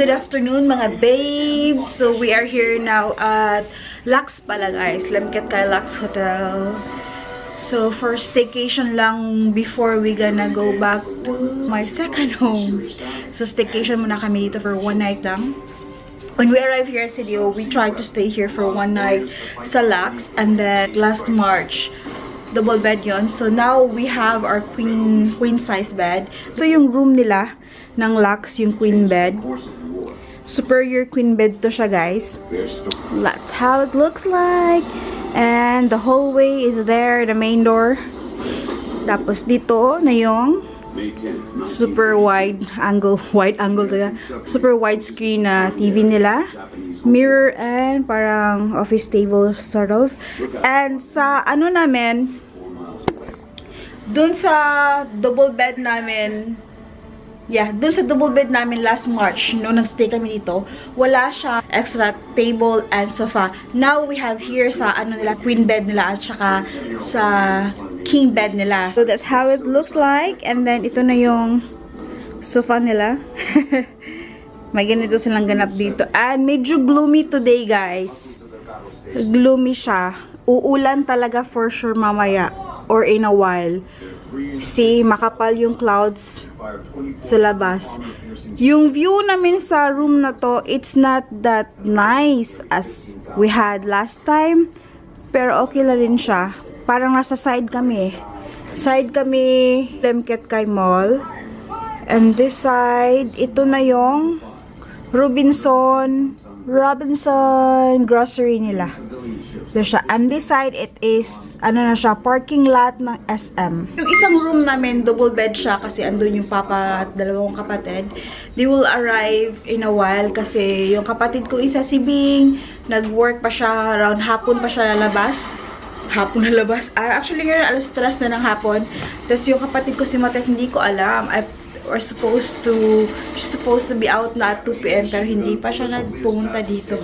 Good afternoon mga babes! So we are here now at Lux pala guys. Lamket kay Lux Hotel. So for staycation lang before we gonna go back to my second home. So staycation muna kami dito for one night lang. When we arrived here at CDO, we tried to stay here for one night sa Lux, and then last March, double bed yon. So now we have our queen size bed. So yung room nila ng Lux, yung queen bed. Superior queen bed to siya guys. That's how it looks like. And the hallway is there, the main door. Tapos dito na yung super wide angle talaga. Super wide screen na TV nila. Mirror and parang office table sort of. And sa ano namin, dun sa double bed namin, dun sa double bed namin last March, nung nag-stay kami dito, wala siya extra table and sofa. Now, we have here sa ano nila, queen bed nila at saka sa king bed nila. So, that's how it looks like. And then, ito na yung sofa nila. May ganito silang ganap dito. And medyo gloomy today, guys. Gloomy siya. Uulan talaga for sure mamaya or in a while. See, makapal yung clouds sa labas. Yung view namin sa room na to, it's not that nice as we had last time. Pero okay lang din siya. Parang nasa side kami. Side kami, Lemket kay Mall. And this side, ito na yung Robinson grocery nila. So siya. And this side, it is, ano na siya, parking lot ng SM. Yung isang room namin, double bed siya kasi andun yung papa at dalawang kapatid. They will arrive in a while kasi yung kapatid ko isa si Bing, nag-work pa siya, around hapon pa siya lalabas. Hapon lalabas. Actually, ngayon, alas 3 na ng hapon. Tapos yung kapatid ko si Matek, hindi ko alam. She's supposed to be out na at 2 PM pero hindi pa siya nagpunta dito.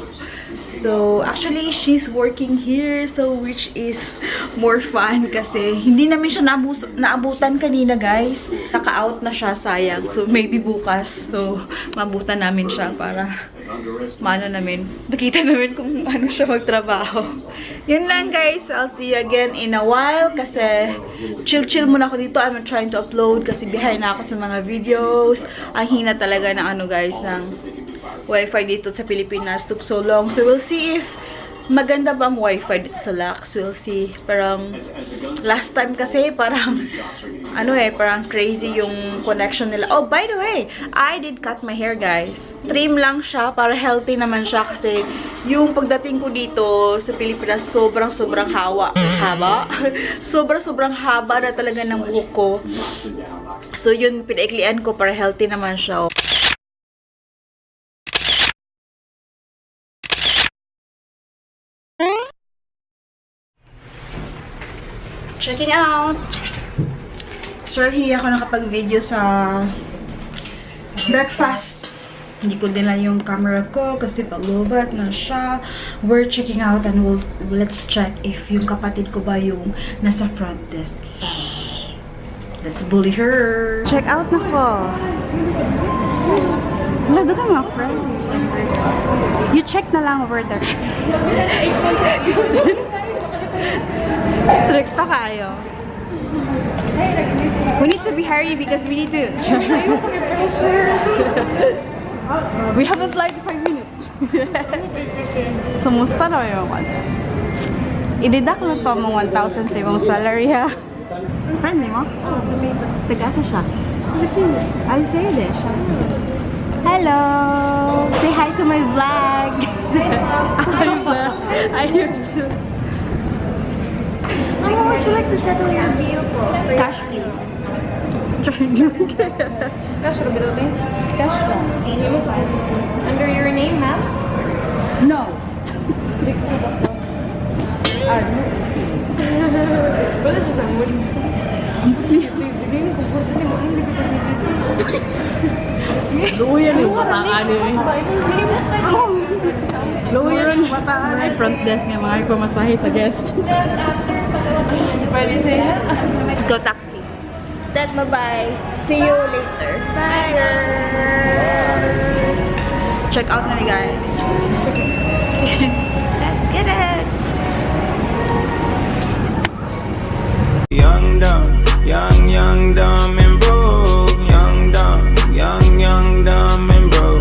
So, actually, she's working here, so which is more fun kasi hindi namin siya naabutan kanina, guys. Naka-out na siya, sayang. So, maybe bukas. So, mabutan namin siya para nakita namin kung ano siya magtrabaho. Yun lang, guys. I'll see you again in a while kasi chill muna ako dito. I'm trying to upload kasi behind na ako sa mga videos. Ang hina talaga ng ano, guys, ng Wi-Fi dito sa Pilipinas. Took so long. So, we'll see if maganda bang Wi-Fi dito sa Lux. We'll see. Parang, last time kasi, parang, parang crazy yung connection nila. Oh, by the way, I did cut my hair, guys. Trim lang siya, para healthy naman siya kasi yung pagdating ko dito sa Pilipinas, sobrang haba. sobrang haba na talaga ng buhok ko. So, yun, pinaiklian ko para healthy naman siya. Checking out. Sir, hindi ako nakapag-video sa breakfast. Hindi ko din lang yung camera ko kasi pag-lobat na siya. We're checking out and let's check if yung kapatid ko ba yung nasa front desk. Let's bully her. Check out na ko. Wala, doon ka mga friend. You check na lang over there. Strict pa kayo. We need to be hurry because we need to we have a flight in 5 minutes. Kamusta na yung i-deduct na to mga 1,000 sa ibang salary ha. Friendly mo? Oo, sabi ko. Taga ka siya. I'll say it siya. Hello! Say hi to my vlog! I used to. Mama, would you like to settle your vehicle? Cash, please. Cash, Cash. Under your name, ma'am? No. Strict po ba po? Wala siya sa mood. Bigay niya sa porto niya mo. Hindi ko pa dito. Luyan yung bataan eh. Luyan yung bataan. May front desk nga mga ipamasahe sa guest. Pwede sa'yo? Let's go taxi. Dad, bye-bye. See you later. Bye, girls! Check out na guys. Let's get it! Young, dumb,